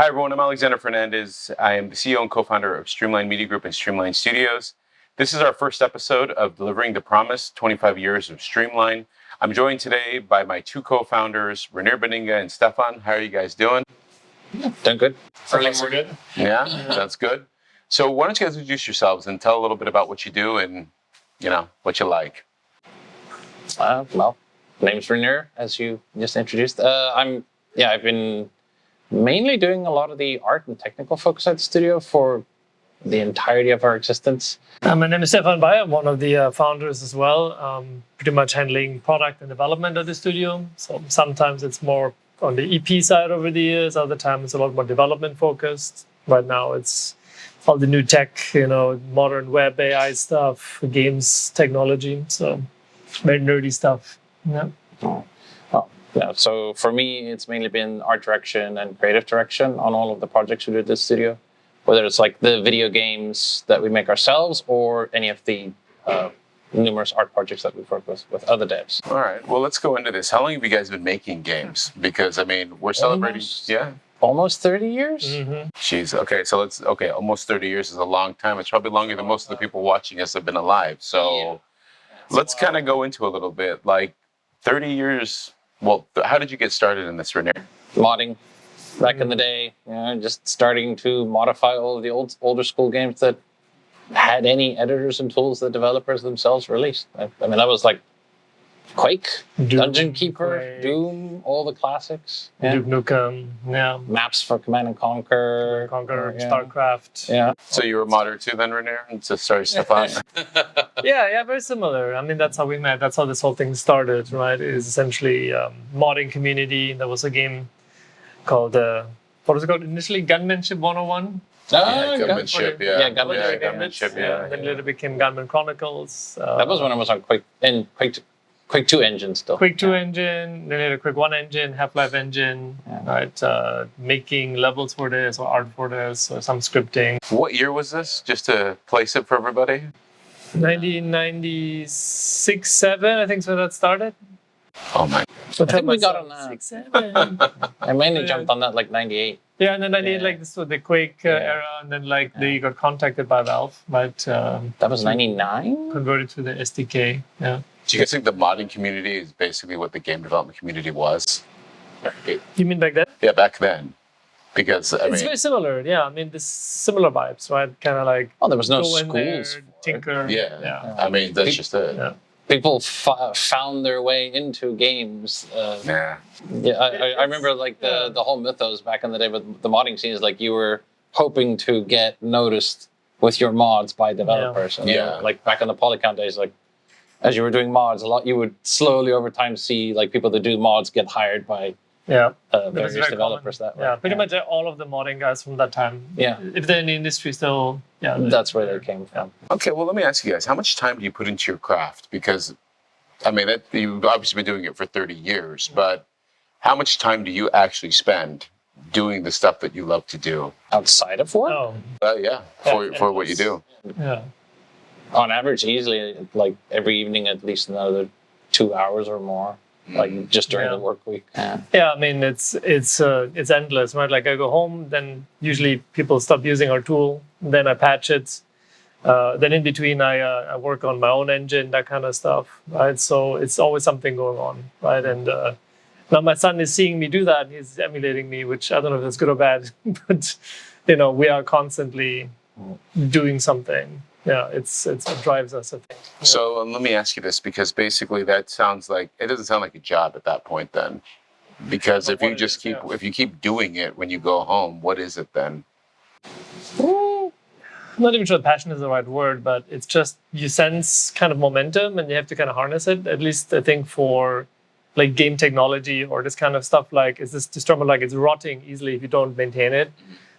Hi, everyone. I'm Alexander Fernandez. I am the CEO and co-founder of Streamline Media Group and Streamline Studios. This is our first episode of Delivering the Promise, 25 years of Streamline. I'm joined today by my two co-founders, Renier Banninga and Stefan. How are you guys doing? Doing good. We're good. Yeah, that's good. So why don't you guys introduce yourselves and tell a little bit about what you do and, what you like. My name's Renier, as you just introduced. I've been mainly doing a lot of the art and technical focus at the studio for the entirety of our existence. My name is Stefan Baier. I'm one of the founders as well. Pretty much handling product and development of the studio. So sometimes it's more on the EP side over the years. Other times it's a lot more development focused. Right now it's all the new tech, modern web AI stuff, games technology. So very nerdy stuff. Yeah. Yeah, so for me, it's mainly been art direction and creative direction on all of the projects we do at this studio, whether it's like the video games that we make ourselves or any of the numerous art projects that we've worked with other devs. All right. Well, let's go into this. How long have you guys been making games? Because, we're celebrating... Almost 30 years? Mm-hmm. Jeez. Okay, almost 30 years is a long time. It's probably longer than most of the people watching us have been alive. So let's kind of go into a little bit. Like 30 years... Well, how did you get started in this, Renier? Modding. Back in the day, just starting to modify all of the older school games that had any editors and tools that developers themselves released. That was like Quake, Doom, Dungeon Keeper, Quake. Doom, all the classics. Duke Nukem, Maps for Command and Conquer. StarCraft. Yeah. So you were a modder too then, Renier? Sorry, Stefan. Yeah, very similar. That's how we met. That's how this whole thing started, right? It is essentially modding community. There was a game called, what was it called initially? Gunmanship 101? Gunmanship, yeah. Gunmanship, And then later became Gunman Chronicles. That was when I was on Quake, and Quake 2 engine still. Quake 2 engine, then later Quake 1 engine, Half-Life engine, right? Making levels for this or art for this or some scripting. What year was this? Just to place it for everybody? 1996, 7, I think, so that started. Oh my. So I think we got on that. 6, 7. I mainly jumped on that like 98. Yeah, and then 98, like this was the Quake era, and then they got contacted by Valve, right? That was 99? Converted to the SDK, yeah. Do you guys think the modding community is basically what the game development community was? You mean back then? Yeah, back then. Because, It's very similar, yeah. There's similar vibes, right? Kind of like... Oh, there was no go in schools. there, tinker. Yeah. That's just it. Yeah. People found their way into games. I remember like the whole mythos back in the day with the modding scene is like you were hoping to get noticed with your mods by developers. And like back in the Polycount days, like as you were doing mods, you would slowly over time see like people that do mods get hired by various developers that way. Yeah, pretty much all of the modding guys from that time. Yeah. If they're in the industry still, that's where they came from. Okay, well, let me ask you guys, how much time do you put into your craft? Because, you've obviously been doing it for 30 years, but how much time do you actually spend doing the stuff that you love to do? Outside of work? Oh. For what you do. Yeah. On average, easily, like every evening, at least another 2 hours or more, like just during the work week. Yeah, it's endless, right? Like I go home, then usually people stop using our tool, then I patch it. Then in between, I work on my own engine, that kind of stuff, right? So it's always something going on, right? And now my son is seeing me do that. He's emulating me, which I don't know if that's good or bad, but we are constantly doing something. Yeah, it drives us, I think. Yeah. So let me ask you this, because basically it doesn't sound like a job at that point then. Because if you keep doing it when you go home, what is it then? I'm not even sure passion is the right word, but it's just you sense kind of momentum and you have to kind of harness it. At least I think for like game technology or this kind of stuff, like it's rotting easily if you don't maintain it.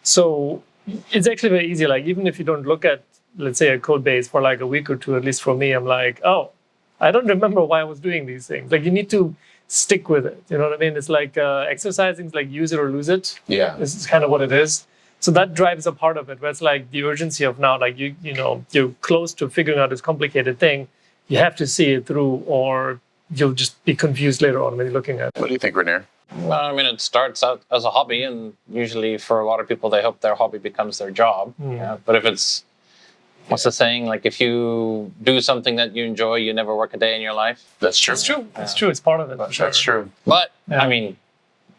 So it's actually very easy. Like even if you don't look at, let's say, a code base for like a week or two, at least for me, I'm like, oh, I don't remember why I was doing these things. Like you need to stick with it. You know what I mean? It's like exercising is like use it or lose it. Yeah. This is kind of what it is. So that drives a part of it, where it's like the urgency of now, like you're close to figuring out this complicated thing. You have to see it through, or you'll just be confused later on when you're looking at it. What do you think, Renier? Well, I mean, it starts out as a hobby, and usually for a lot of people, they hope their hobby becomes their job. Yeah. But if it's, what's the saying? Like, if you do something that you enjoy, you never work a day in your life. That's true. It's true. It's true. It's part of it. That's true. But I mean,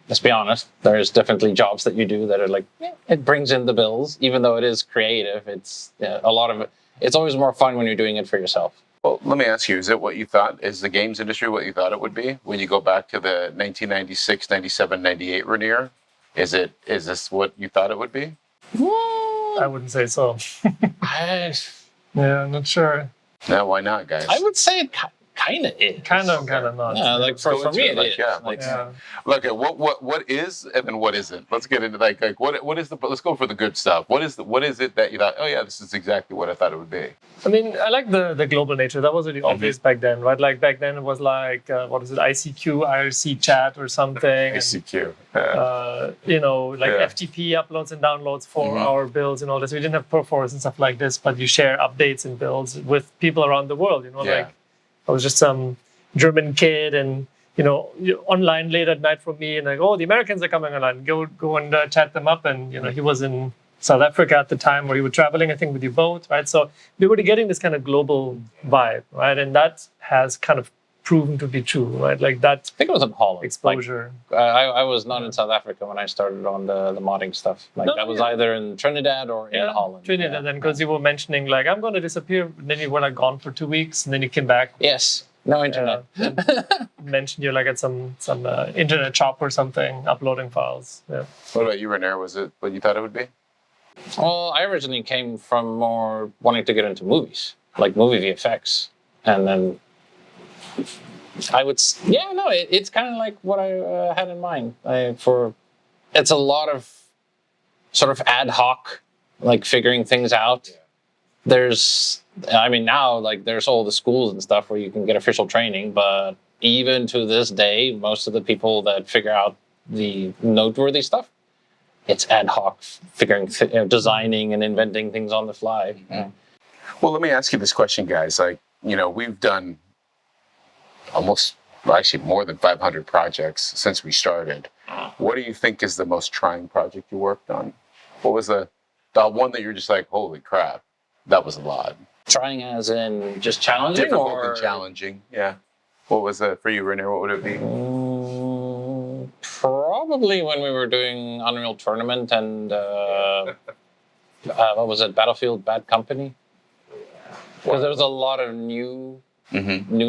let's be honest. There's definitely jobs that you do that are like, it brings in the bills, even though it is creative. It's a lot of it. It's always more fun when you're doing it for yourself. Well, let me ask you, is it what you thought, is the games industry what you thought it would be when you go back to the 1996, 97, 98 Renier? Is this what you thought it would be? I wouldn't say so. I'm not sure. No, why not, guys? I would say it kind of is. Kind of not. Yeah, like for me it is. Look at what is and then what isn't. Let's get into like what is the. Let's go for the good stuff. What is it that you thought? Oh yeah, this is exactly what I thought it would be. I mean, I like the global nature. That was really obvious back then, right? Like back then, it was like what is it, ICQ, IRC chat or something. ICQ. FTP uploads and downloads for our builds and all this. We didn't have Perforce and stuff like this, but you share updates and builds with people around the world. Like I was just some German kid, and online late at night for me, and like, oh, the Americans are coming online. Go and chat them up, and he was in South Africa at the time, where you were traveling, I think, with you both, right? So we were getting this kind of global vibe, right? And that has kind of proven to be true, right? Like that. I think it was in Holland. Exposure. Like, I was not in South Africa when I started on the modding stuff. Like that was either in Trinidad or in Holland. Trinidad, and because you were mentioning like, I'm going to disappear, and then you were like gone for 2 weeks, and then you came back. Yes. No internet. Mentioned you're like at some internet shop or something, uploading files. Yeah. What about you, Renier? Was it what you thought it would be? Well, I originally came from more wanting to get into movies, like movie VFX, and then it's kind of like what I had in mind. It's a lot of sort of ad hoc, like figuring things out. Now like there's all the schools and stuff where you can get official training, but even to this day, most of the people that figure out the noteworthy stuff, it's ad hoc, designing and inventing things on the fly. Yeah. Well, let me ask you this question, guys. Like, we've done actually more than 500 projects since we started. What do you think is the most trying project you worked on? What was the one that you're just like, holy crap, that was a lot? Trying as in just challenging? Difficult and challenging, yeah. What was it for you, Renier? What would it be? Probably when we were doing Unreal Tournament and what was it, Battlefield Bad Company? Because there was a lot of new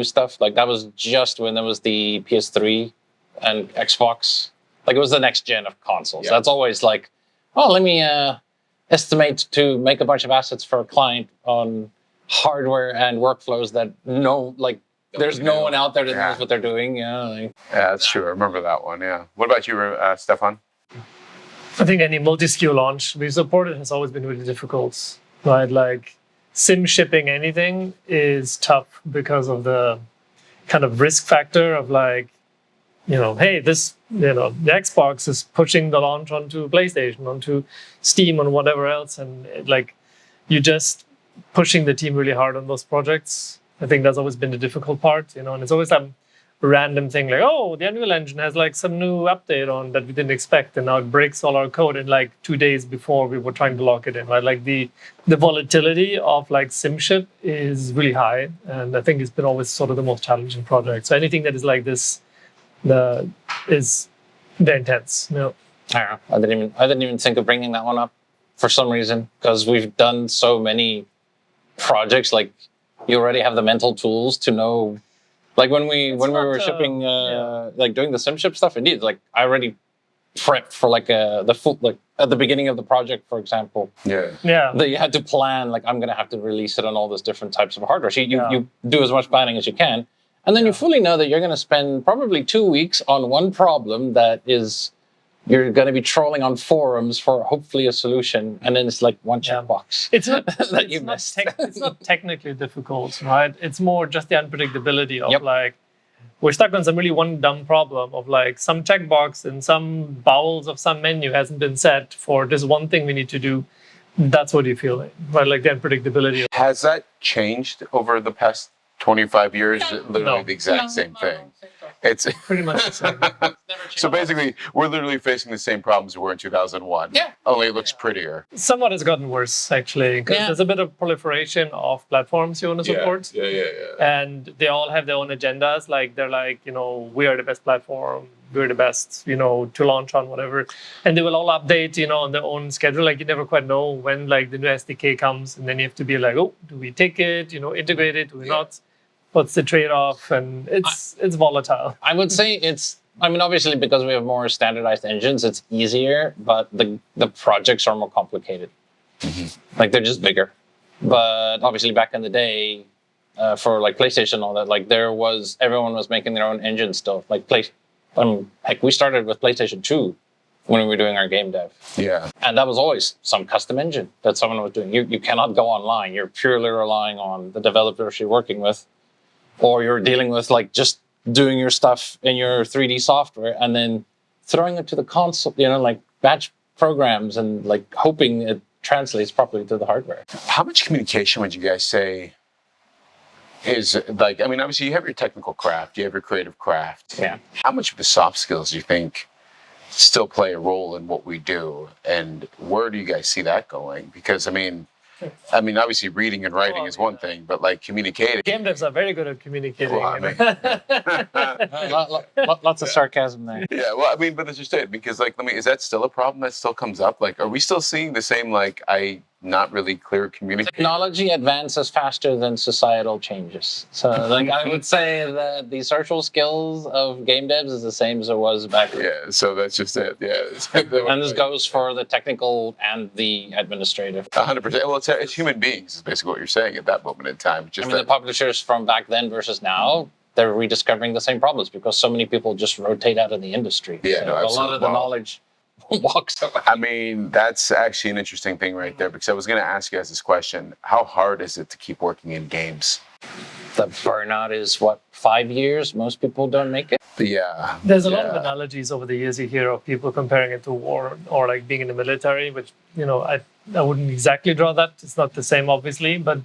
stuff. Like that was just when there was the PS3 and Xbox. Like it was the next gen of consoles. Yeah. That's always like, oh, let me estimate to make a bunch of assets for a client on hardware and workflows that there's no one out there that knows what they're doing. Yeah, that's true. I remember that one. Yeah. What about you, Stefan? I think any multi-SKU launch we supported has always been really difficult, right? Like sim shipping anything is tough because of the kind of risk factor of like, hey, this, the Xbox is pushing the launch onto PlayStation, onto Steam, and whatever else, and you just pushing the team really hard on those projects. I think that's always been the difficult part, and it's always some random thing like, oh, the Unreal Engine has like some new update on that we didn't expect, and now it breaks all our code in like 2 days before we were trying to lock it in, right? Like the volatility of like SimShip is really high, and I think it's been always sort of the most challenging project. So anything that is like this is very intense. I don't know. I didn't even think of bringing that one up for some reason, because we've done so many projects. Like you already have the mental tools to know. Like when we were shipping, like doing the SimShip stuff, indeed, like I already prepped for like the full, like at the beginning of the project, for example. Yeah. That you had to plan, like I'm gonna have to release it on all these different types of hardware. So you do as much planning as you can, and then you fully know that you're gonna spend probably 2 weeks on one problem that is. You're going to be trolling on forums for hopefully a solution, and then it's like one checkbox. It's not it's not technically difficult, right? It's more just the unpredictability of like we're stuck on some really one dumb problem of like some checkbox and some bowels of some menu hasn't been set for this one thing we need to do. That's what you're feeling, right? Like the unpredictability. Has that changed over the past 25 years? Literally the exact same thing. It's pretty much the same. so basically, we're literally facing the same problems we were in 2001. Yeah. Only it looks prettier. Somewhat has gotten worse, actually, because there's a bit of proliferation of platforms you want to support. Yeah. And they all have their own agendas. Like, they're like, we are the best platform. We're the best, to launch on, whatever. And they will all update, on their own schedule. Like, you never quite know when, like, the new SDK comes. And then you have to be like, oh, do we take it, integrate it, do we not? What's the trade-off? And it's volatile. I would say obviously because we have more standardized engines, it's easier, but the projects are more complicated. Mm-hmm. Like, they're just bigger. But obviously back in the day, for like PlayStation and all that, like everyone was making their own engine still. Like heck, we started with PlayStation 2 when we were doing our game dev. Yeah. And that was always some custom engine that someone was doing. You cannot go online. You're purely relying on the developers you're working with, or you're dealing with like just doing your stuff in your 3D software and then throwing it to the console, like batch programs and like hoping it translates properly to the hardware. How much communication would you guys say is like, obviously you have your technical craft, you have your creative craft. Yeah. How much of the soft skills do you think still play a role in what we do? And where do you guys see that going? Because, obviously reading and writing is one thing, but like communicating. Game devs are very good at communicating. Lots of sarcasm there. Yeah, but that's just it. Because is that still a problem that still comes up? Like, are we still seeing the same, not really clear communication? Technology advances faster than societal changes. So I would say that the social skills of game devs is the same as it was back then. Yeah, so that's just it. Yeah. And this goes for the technical and the administrative. 100%. Well, it's human beings is basically what you're saying at that moment in time. Just the publishers from back then versus now, they're rediscovering the same problems because so many people just rotate out of the industry. Yeah, so no, a lot of the knowledge walks away. That's actually an interesting thing right there, because I was going to ask you guys this question. How hard is it to keep working in games? The burnout is 5 years? Most people don't make it. Yeah. There's a lot of analogies over the years you hear of people comparing it to war or like being in the military, which, I wouldn't exactly draw that. It's not the same, obviously, but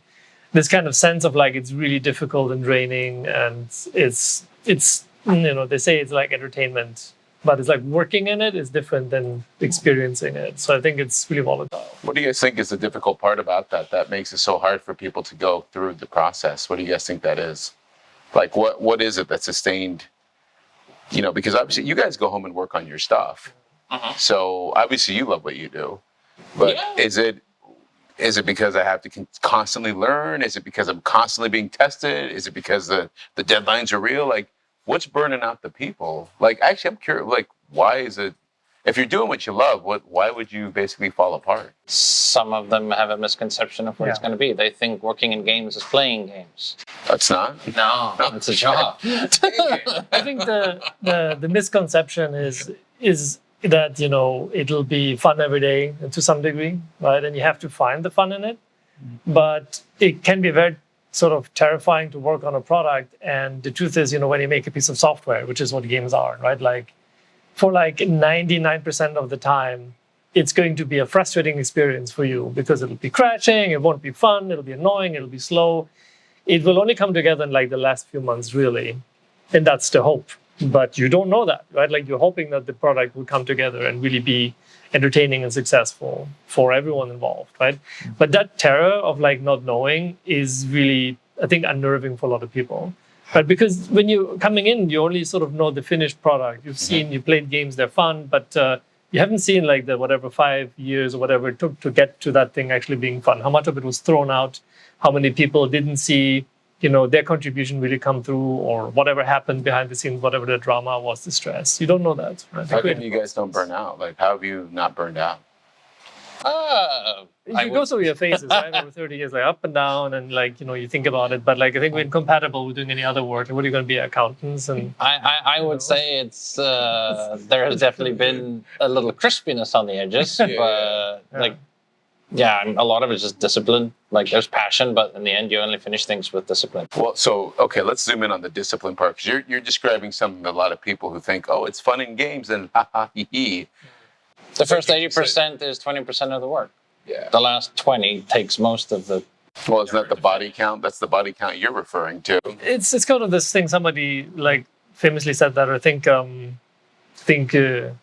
this kind of sense of like it's really difficult and draining, and it's they say it's like entertainment, but it's like working in it is different than experiencing it. So I think it's really volatile. What do you guys think is the difficult part about that makes it so hard for people to go through the process? What do you guys think that is? Like, what is it that sustained, because obviously you guys go home and work on your stuff. Uh-huh. So obviously you love what you do, but is it because I have to constantly learn? Is it because I'm constantly being tested? Is it because the deadlines are real? Like, what's burning out the people? Like, actually, I'm curious, like, why is it, if you're doing what you love, why would you basically fall apart? Some of them have a misconception of what it's going to be. They think working in games is playing games. That's not? No, it's a job. I think the misconception is that, it'll be fun every day to some degree, right? And you have to find the fun in it. But it can be very sort of terrifying to work on a product. And the truth is, when you make a piece of software, which is what games are, right? Like, for 99% of the time, it's going to be a frustrating experience for you because it'll be crashing, it won't be fun, it'll be annoying, it'll be slow. It will only come together in the last few months, really. And that's the hope. But you don't know that, right? Like, you're hoping that the product will come together and really be entertaining and successful for everyone involved, right? But that terror of not knowing is really, I think, unnerving for a lot of people. Right? Because when you're coming in, you only sort of know the finished product. You played games, they're fun, but you haven't seen the 5 years or whatever it took to get to that thing actually being fun. How much of it was thrown out? How many people didn't see their contribution really come through, or whatever happened behind the scenes, whatever the drama was, the stress. You don't know that. Right? How come you guys don't burn out? Like, how have you not burned out? You go through your phases, right? Over 30 years, up and down, and you think about it. But I think we're incompatible with doing any other work. What are you going to be, accountants? And I would say it's there has definitely been a little crispiness on the edges, but a lot of it's just discipline. There's passion, but in the end, you only finish things with discipline. Well, so okay, let's zoom in on the discipline part, because you're describing something that a lot of people who think, oh, it's fun in games and ha ha hee hee. The first 80% is 20% of the work. Yeah. The last 20 takes most of the. Well, isn't that the body count? That's the body count you're referring to. It's kind of this thing somebody famously said that, or I think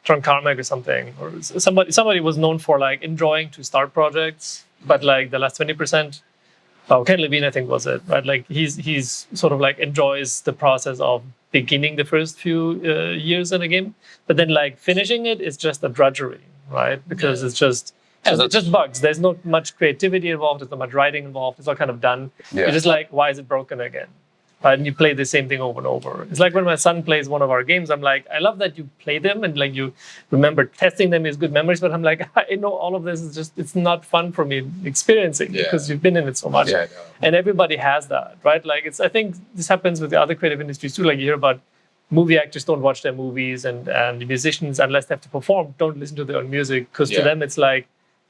Trunk Carmack or something, or somebody was known for like enjoying to start projects, but like the last 20%. Oh, Ken Levine, I think was it, right? Like he's sort of like enjoys the process of beginning the first few years in a game, but then like finishing it is just a drudgery, right? Because it's just bugs. There's not much creativity involved. There's not much writing involved. It's all kind of done. You're just like, why is it broken again? Right? And you play the same thing over and over. It's like when my son plays one of our games, I'm like, I love that you play them and like you remember testing them is good memories, but I'm like, I know all of this is just, it's not fun for me experiencing because you've been in it so much. Yeah, and everybody has that, right? Like I think this happens with the other creative industries too. Like you hear about movie actors don't watch their movies and musicians, unless they have to perform, don't listen to their own music because to them it's like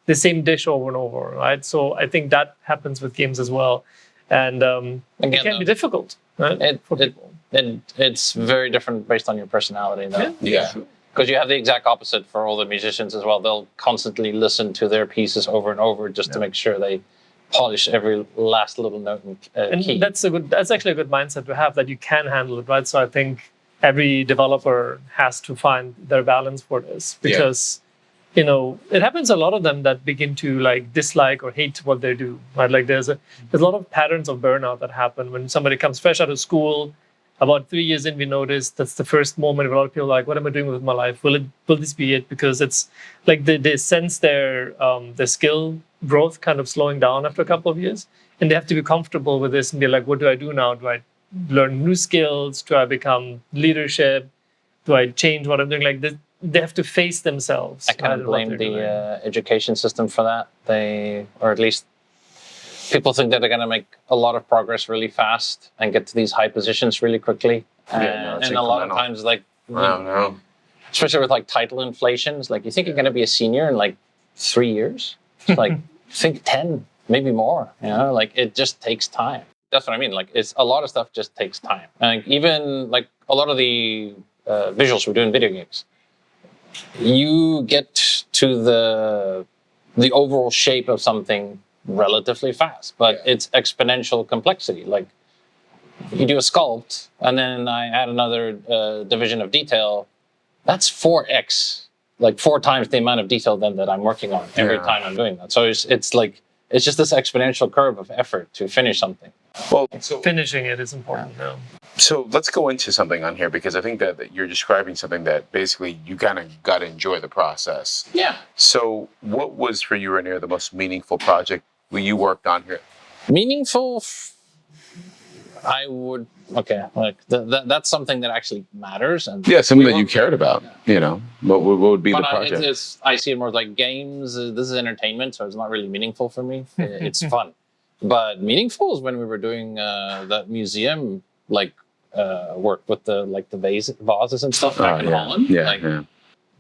the same dish over and over, right? So I think that happens with games as well. And it can be difficult, right? It's very different based on your personality, though. Yeah. Because you have the exact opposite for all the musicians as well. They'll constantly listen to their pieces over and over just to make sure they polish every last little note and key. That's actually a good mindset to have, that you can handle it, right? So I think every developer has to find their balance for this, because it happens a lot of them that begin to like dislike or hate what they do, right? Like there's a lot of patterns of burnout that happen when somebody comes fresh out of school. About 3 years in, we notice that's the first moment where a lot of people are like, what am I doing with my life? Will this be it? Because it's like they sense their skill growth kind of slowing down after a couple of years, and they have to be comfortable with this and be like, what do I do now? Do I learn new skills? Do I become leadership? Do I change what I'm doing? Like this, they have to face themselves. I kind of blame the education system for that. Or at least people think that they're going to make a lot of progress really fast and get to these high positions really quickly. And a lot of times, like, especially with like title inflation, it's like you think you're going to be a senior in like 3 years. It's like think 10, maybe more. Like it just takes time. That's what I mean. Like it's a lot of stuff just takes time. And even like a lot of the visuals we do in video games, you get to the overall shape of something relatively fast, but it's exponential complexity. Like you do a sculpt and then I add another division of detail, that's 4x, like 4 times the amount of detail then that I'm working on every time I'm doing that. So it's like it's just this exponential curve of effort to finish something. Well, so finishing it is important now. So let's go into something on here, because I think that you're describing something that basically you kind of got to enjoy the process. Yeah. So what was for you, Renier, the most meaningful project you worked on here? Meaningful? Like that's something that actually matters. And something that you cared about. What would be the project? I see it more like games. This is entertainment, so it's not really meaningful for me. It's fun. But meaningful is when we were doing that museum work with the vases and stuff back in Holland.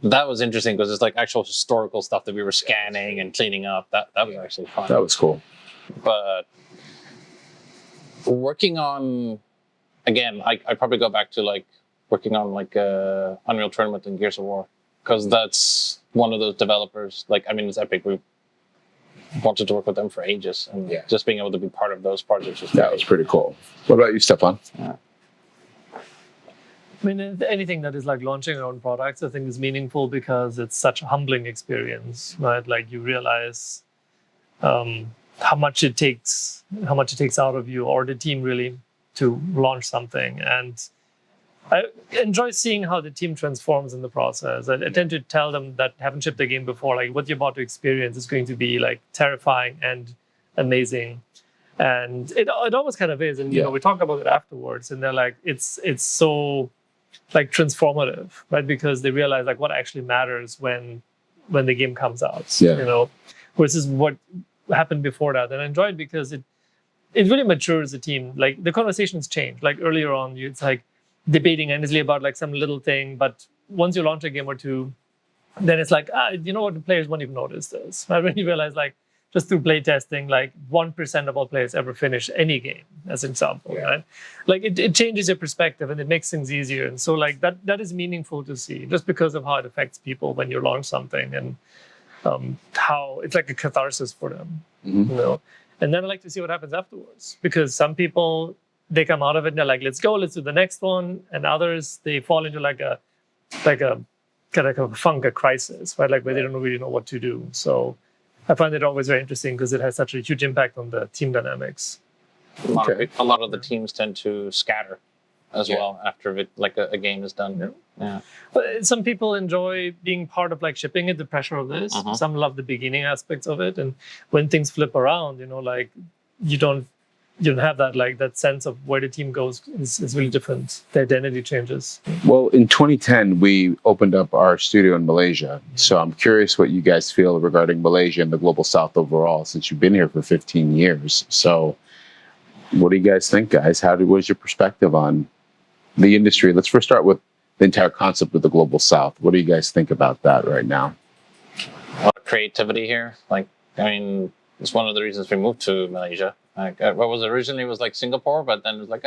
That was interesting because it's like actual historical stuff that we were scanning and cleaning up. That was actually fun. That was cool. But working on, again, I probably go back to like working on like Unreal Tournament and Gears of War, because that's one of those developers. Like, I mean, it's Epic. We wanted to work with them for ages, and just being able to be part of those projects was pretty cool. What about you, Stefan? I mean, anything that is like launching your own products, I think is meaningful because it's such a humbling experience, right? Like you realize how much it takes out of you or the team really to launch something. And I enjoy seeing how the team transforms in the process. I tend to tell them that haven't shipped a game before, like what you're about to experience is going to be like terrifying and amazing. And it always kind of is. And we talk about it afterwards, and they're like, it's so like transformative, right? Because they realize like what actually matters when the game comes out, versus what happened before that. And I enjoy it because it really matures the team. Like the conversations change. Like earlier on, it's like debating endlessly about like some little thing, but once you launch a game or two, then it's like, what, the players won't even notice this, right? When you realize like just through play testing, like 1% of all players ever finish any game, as an example, right? Like it changes your perspective and it makes things easier. And so like that is meaningful to see, just because of how it affects people when you launch something, and how it's like a catharsis for them, And then I like to see what happens afterwards, because some people they come out of it and they're like, let's go, let's do the next one. And others, they fall into like a kind of a funk, a crisis, right? Like where they don't really know what to do. So I find it always very interesting because it has such a huge impact on the team dynamics. A lot of the teams tend to scatter as well after a game is done. Yeah. But some people enjoy being part of like shipping it, the pressure of this. Some love the beginning aspects of it. And when things flip around, like you don't have that like that sense of where the team goes is really different. The identity changes. Well, in 2010, we opened up our studio in Malaysia. So I'm curious what you guys feel regarding Malaysia and the Global South overall, since you've been here for 15 years. So what do you guys think, guys? What is your perspective on the industry? Let's first start with the entire concept of the Global South. What do you guys think about that right now? A lot of creativity here. It's one of the reasons we moved to Malaysia. What was originally was like Singapore, but then it was like,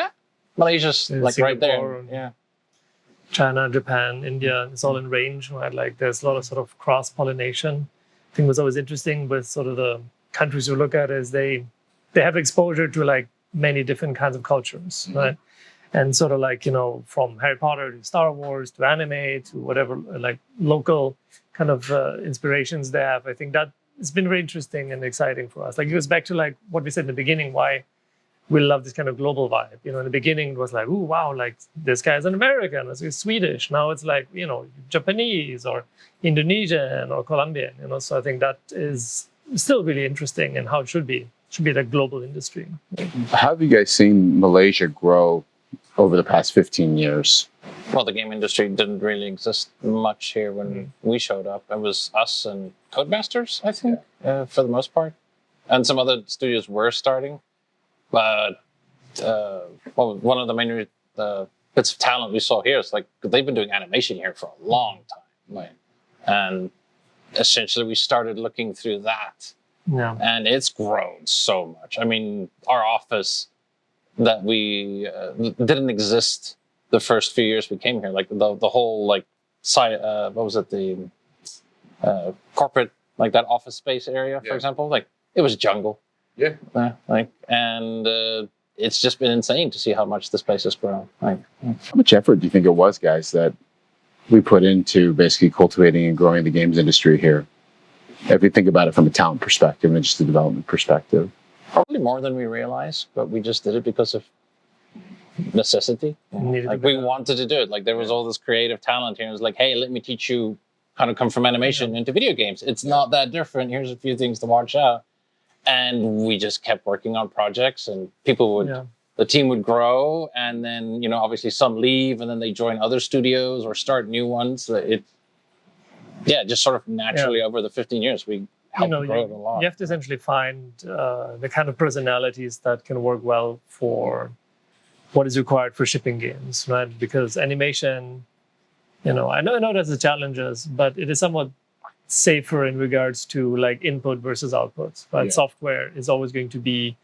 Malaysia's like Singapore, right there. Yeah. China, Japan, India, it's all in range, right? Like there's a lot of sort of cross-pollination. I think what's always interesting with sort of the countries you look at is they have exposure to like many different kinds of cultures, right? And sort of like, from Harry Potter to Star Wars to anime to whatever, like local kind of inspirations they have. I think that it's been very interesting and exciting for us. Like it goes back to like what we said in the beginning, why we love this kind of global vibe. In the beginning it was like, ooh, wow, like this guy's an American, this is Swedish. Now it's like, Japanese or Indonesian or Colombian, So I think that is still really interesting and how it should be. It should be like global industry. How have you guys seen Malaysia grow over the past 15 years? Well, the game industry didn't really exist much here when we showed up. It was us and Codemasters, I think, for the most part. And some other studios were starting. But one of the main bits of talent we saw here is like they've been doing animation here for a long time. Right? And essentially we started looking through that. Yeah. And it's grown so much. I mean, our office that we didn't exist the first few years we came here. Like the whole like site, what was it? The corporate, like that office space area, for example. Like it was jungle. Yeah. And it's just been insane to see how much this place has grown. How much effort do you think it was, guys, that we put into basically cultivating and growing the games industry here? If you think about it from a talent perspective and just a development perspective. Probably more than we realized, but we just did it because of necessity. Like we wanted to do it. Like there was all this creative talent here. It was like, hey, let me teach you how to come from animation into video games. It's not that different. Here's a few things to watch out. And we just kept working on projects, and people would, the team would grow, and then, obviously some leave, and then they join other studios or start new ones. Just sort of naturally over the 15 years, we helped grow it a lot. You have to essentially find the kind of personalities that can work well for what is required for shipping games, right? Because animation, I know it has its challenges, but it is somewhat safer in regards to like input versus output. Right? Software is always going to be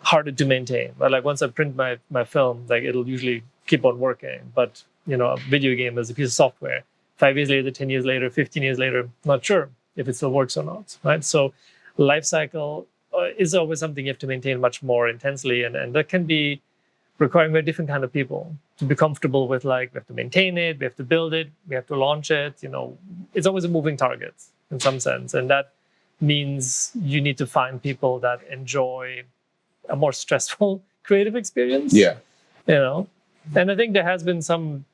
harder to maintain. But like once I print my film, like it'll usually keep on working. But a video game is a piece of software. 5 years later, 10 years later, 15 years later, not sure if it still works or not. Right? So life cycle is always something you have to maintain much more intensely, and that can be requiring very different kind of people to be comfortable with. Like we have to maintain it, we have to build it, we have to launch it. It's always a moving target in some sense, and that means you need to find people that enjoy a more stressful creative experience. And I think there has been some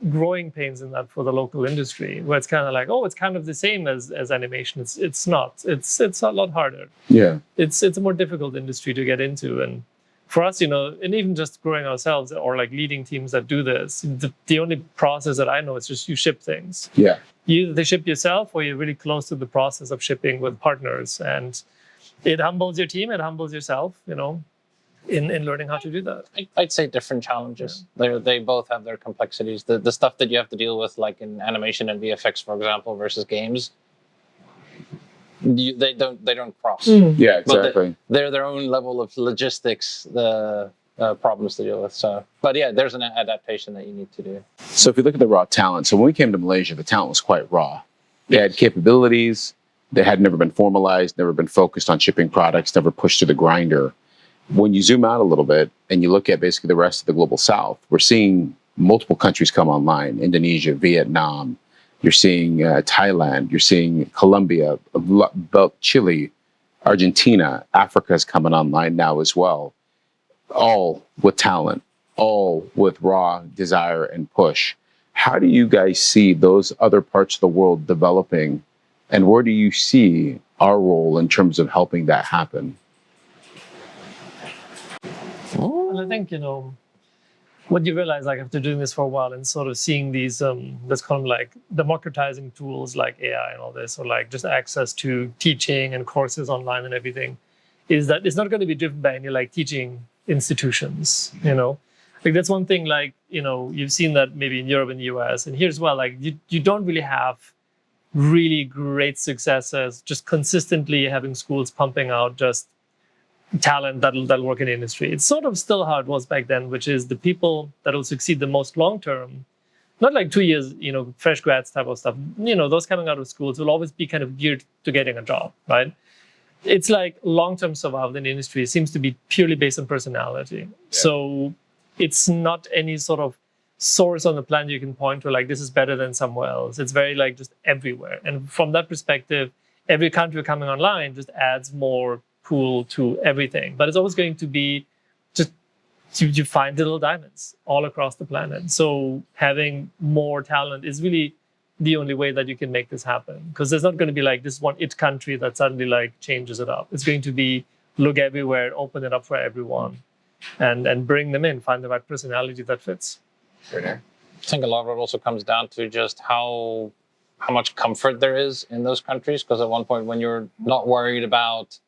growing pains in that for the local industry, where it's kind of like, it's kind of the same as animation. It's not. It's a lot harder. It's a more difficult industry to get into. And for us, and even just growing ourselves or like leading teams that do this, the only process that I know is just you ship things. You either ship yourself or you're really close to the process of shipping with partners. And it humbles your team, it humbles yourself, in learning how to do that. I'd say different challenges. They both have their complexities. The stuff that you have to deal with, like in animation and VFX, for example, versus games, they don't cross. Exactly. They're their own level of logistics, the problems to deal with. So, but there's an adaptation that you need to do. So if you look at the raw talent, so when we came to Malaysia, the talent was quite raw. They had capabilities. They had never been formalized, never been focused on shipping products, never pushed to the grinder. when you zoom out a little bit and you look at basically the rest of the global south, we're seeing multiple countries come online: Indonesia, Vietnam. You're seeing Thailand. You're seeing Colombia, Chile, Argentina. Africa is coming online now as well, all with talent, all with raw desire and push. How do you guys see those other parts of the world developing, and where do you see our role in terms of helping that happen? Well, I think, what you realize, like, after doing this for a while and sort of seeing these, let's call them like democratizing tools like AI and all this, or like just access to teaching and courses online and everything, is that it's not going to be driven by any like teaching institutions, Like that's one thing, like, you've seen that maybe in Europe and the US, and here as well, like you don't really have really great successes just consistently having schools pumping out just talent that'll work in the industry. It's sort of still how it was back then, which is the people that will succeed the most long term, not like 2 years, fresh grads type of stuff. Those coming out of schools will always be kind of geared to getting a job, right? It's like long-term survival in the industry seems to be purely based on personality. Yeah. So it's not any sort of source on the planet you can point to like this is better than somewhere else. It's very like just everywhere. And from that perspective, every country coming online just adds more pool to everything. But it's always going to be just you find little diamonds all across the planet. So having more talent is really the only way that you can make this happen, because there's not going to be like this one it country that suddenly like changes it up. It's going to be look everywhere, open it up for everyone, and bring them in, find the right personality that fits. I think a lot of it also comes down to just how much comfort there is in those countries, because at one point when you're not worried about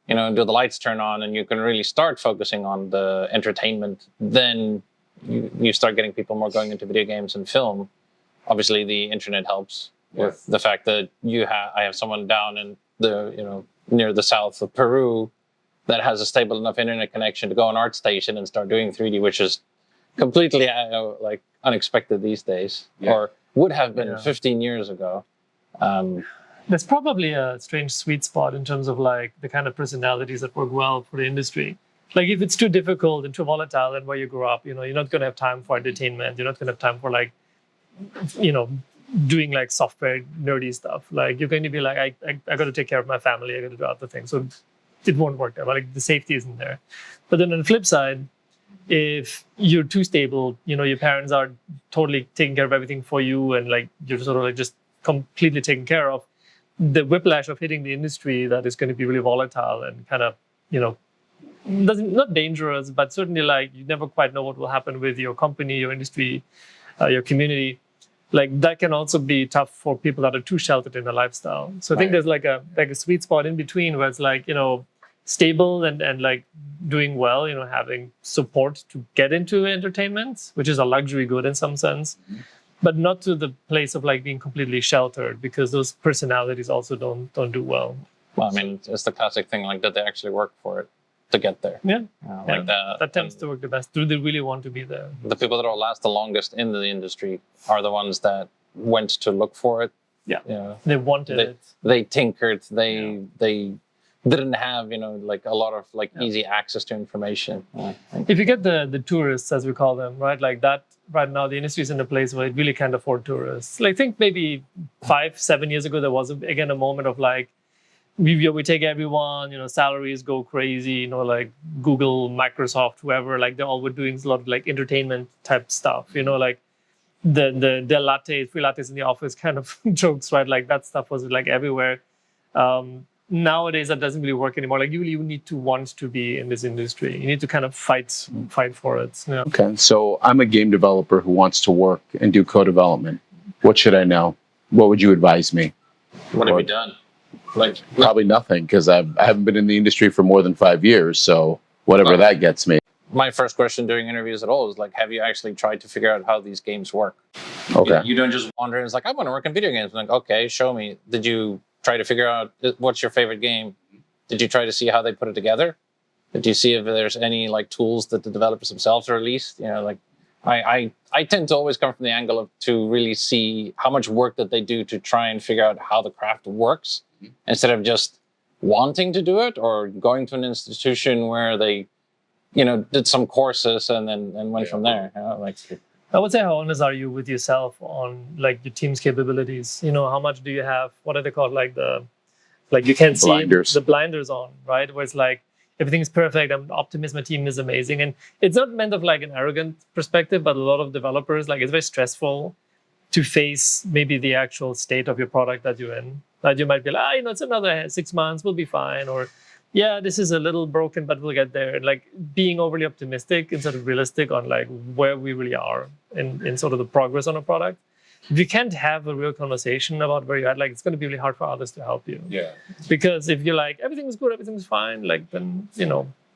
do the lights turn on and you can really start focusing on the entertainment, then you start getting people more going into video games and film. Obviously, the internet helps with the fact that I have someone down in the near the south of Peru that has a stable enough internet connection to go on ArtStation and start doing 3D, which is completely like unexpected these days, or would have been 15 years ago. There's probably a strange sweet spot in terms of like the kind of personalities that work well for the industry. Like if it's too difficult and too volatile and where you grew up, you're not going to have time for entertainment. You're not going to have time for like, doing like software nerdy stuff. Like you're going to be like, I got to take care of my family. I got to do other things. So it won't work there. Like the safety isn't there. But then on the flip side, if you're too stable, your parents are totally taking care of everything for you, and like you're sort of like just completely taken care of, the whiplash of hitting the industry that is going to be really volatile and kind of, not dangerous, but certainly like you never quite know what will happen with your company, your industry, your community. Like that can also be tough for people that are too sheltered in their lifestyle. So I think there's like a sweet spot in between where it's like, stable and like doing well, having support to get into entertainment, which is a luxury good in some sense. Mm-hmm. But not to the place of like being completely sheltered, because those personalities also don't do well. Well, I mean, it's the classic thing, like that they actually work for it to get there. Yeah, like that tends to work the best. Do they really want to be there? The people that will last the longest in the industry are the ones that went to look for it. Yeah, they wanted it. They tinkered. They didn't have like a lot of like easy access to information. If you get the tourists, as we call them, right, like that. Right now, the industry is in a place where it really can't afford tourists. Like, I think maybe 5-7 years ago, there was again a moment of like, we take everyone, salaries go crazy, like Google, Microsoft, whoever, like they all were doing a lot of like entertainment type stuff, like the lattes, free lattes in the office kind of jokes, right? Like that stuff was like everywhere. Nowadays, that doesn't really work anymore. Like you need to want to be in this industry. You need to kind of fight for it. Yeah. Okay, so I'm a game developer who wants to work and do co-development. What should I know? What would you advise me? What have you done? Like probably nothing, because I haven't been in the industry for more than 5 years. So whatever that gets me. My first question during interviews at all is like, have you actually tried to figure out how these games work? Okay. You don't just wander and it's like, I want to work in video games. I'm like, okay, show me. Did you try to figure out what's your favorite game? Did you try to see how they put it together? Did you see if there's any like tools that the developers themselves released? Like I tend to always come from the angle of to really see how much work that they do to try and figure out how the craft works, instead of just wanting to do it or going to an institution where they did some courses and went from there. Like, I would say, how honest are you with yourself on like your team's capabilities? How much do you have? What are they called? Like you can't see the blinders on, right? Where it's like everything is perfect. I'm optimist. My team is amazing, and it's not meant of like an arrogant perspective, but a lot of developers, like, it's very stressful to face maybe the actual state of your product that you're in. That you might be like, it's another 6 months, we'll be fine, or yeah, this is a little broken, but we'll get there. Like being overly optimistic instead of realistic on like where we really are in sort of the progress on a product. If you can't have a real conversation about where you're at, like, it's going to be really hard for others to help you. Yeah. Because if you're like, everything's good, everything's fine, like, then,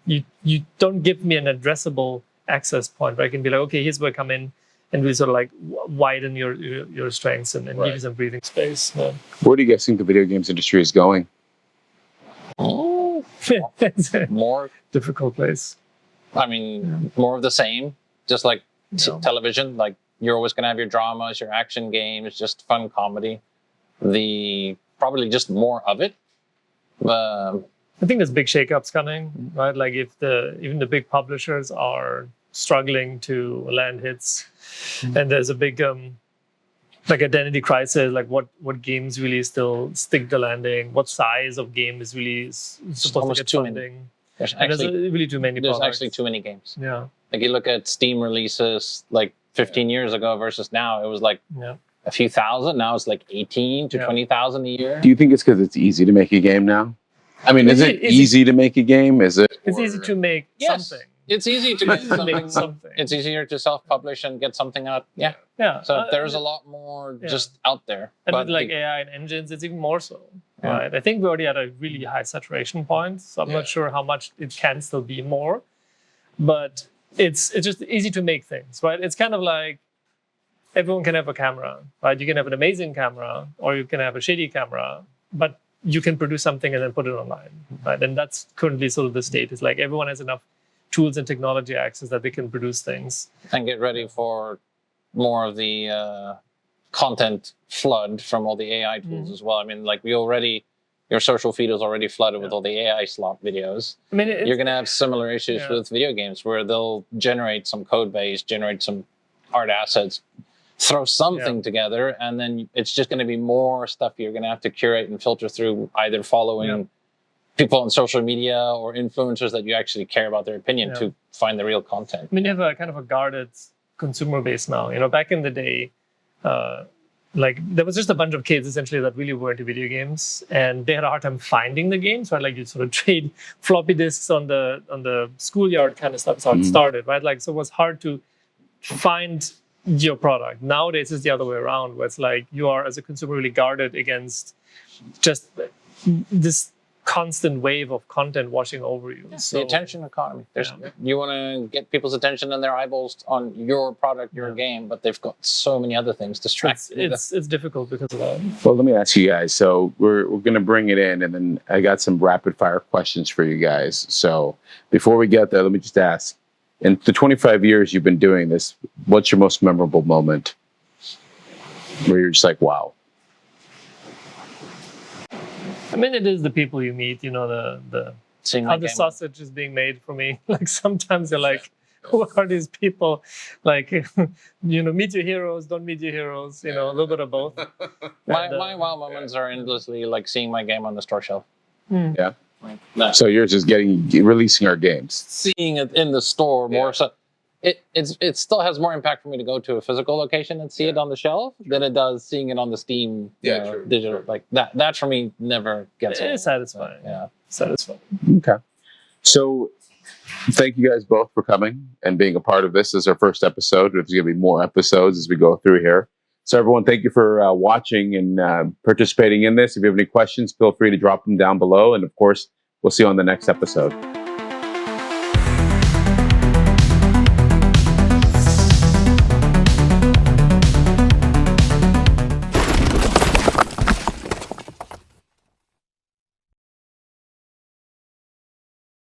you don't give me an addressable access point where I can be like, okay, here's where I come in and we sort of like widen your strengths and give you some breathing space. Yeah. Where do you guys think the video games industry is going? It's a more difficult place. I mean, more of the same, just like television. Like, you're always going to have your dramas, your action games, just fun comedy. Probably just more of it. I think there's big shakeups coming, right? Like if even the big publishers are struggling to land hits, and there's a big like identity crisis, like what games really still stick the landing, what size of game is really supposed to get funding. There's really too many products. There's actually too many games. Yeah. Like, you look at Steam releases like 15 years ago versus now, it was like a few thousand. Now it's like 18 to 20,000 a year. Do you think it's because it's easy to make a game now? I mean, is it easy to make a game? Is it? It's easy to make something. It's easy to get something. It's easier to self-publish and get something out. Yeah. Yeah. So there's a lot more just out there. And with like AI and engines, it's even more so. Right. I think we're already at a really high saturation point. So I'm not sure how much it can still be more. But it's just easy to make things, right? It's kind of like everyone can have a camera, right? You can have an amazing camera or you can have a shitty camera, but you can produce something and then put it online, right? And that's currently sort of the state. It's like everyone has enough tools and technology access that they can produce things. And get ready for more of the content flood from all the AI tools as well. I mean, like, your social feed is already flooded with all the AI slop videos. I mean, you're going to have similar issues with video games where they'll generate some code base, generate some art assets, throw something together, and then it's just going to be more stuff you're going to have to curate and filter through, either following people on social media or influencers that you actually care about their opinion to find the real content. I mean, you have a kind of a guarded consumer base now. Back in the day, like, there was just a bunch of kids essentially that really were into video games, and they had a hard time finding the games, right? Like, you sort of trade floppy disks on the schoolyard kind of stuff. That's how it started, right? Like, so it was hard to find your product. Nowadays, it's the other way around, where it's like you are, as a consumer, really guarded against just this constant wave of content washing over you. So, the attention economy. You want to get people's attention and their eyeballs on your product, your game, but they've got so many other things distracting. It's difficult because of that. Well, let me ask you guys. So we're going to bring it in, and then I got some rapid fire questions for you guys. So before we get there, let me just ask: in the 25 years you've been doing this, what's your most memorable moment where you're just like, wow? I mean, it is the people you meet, the how the sausage is being made for me. Like, sometimes you're like, who are these people? Like, meet your heroes, don't meet your heroes, a little bit of both. My wow moments are endlessly like seeing my game on the store shelf. Yeah. So yours is releasing our games. Seeing it in the store more so. It still has more impact for me to go to a physical location and see it on the shelf than it does seeing it on the Steam digital. Like that for me never gets old. It's satisfying. Satisfying. Okay. So thank you guys both for coming and being a part of this. This is our first episode. There's going to be more episodes as we go through here. So everyone, thank you for watching and participating in this. If you have any questions, feel free to drop them down below. And of course, we'll see you on the next episode.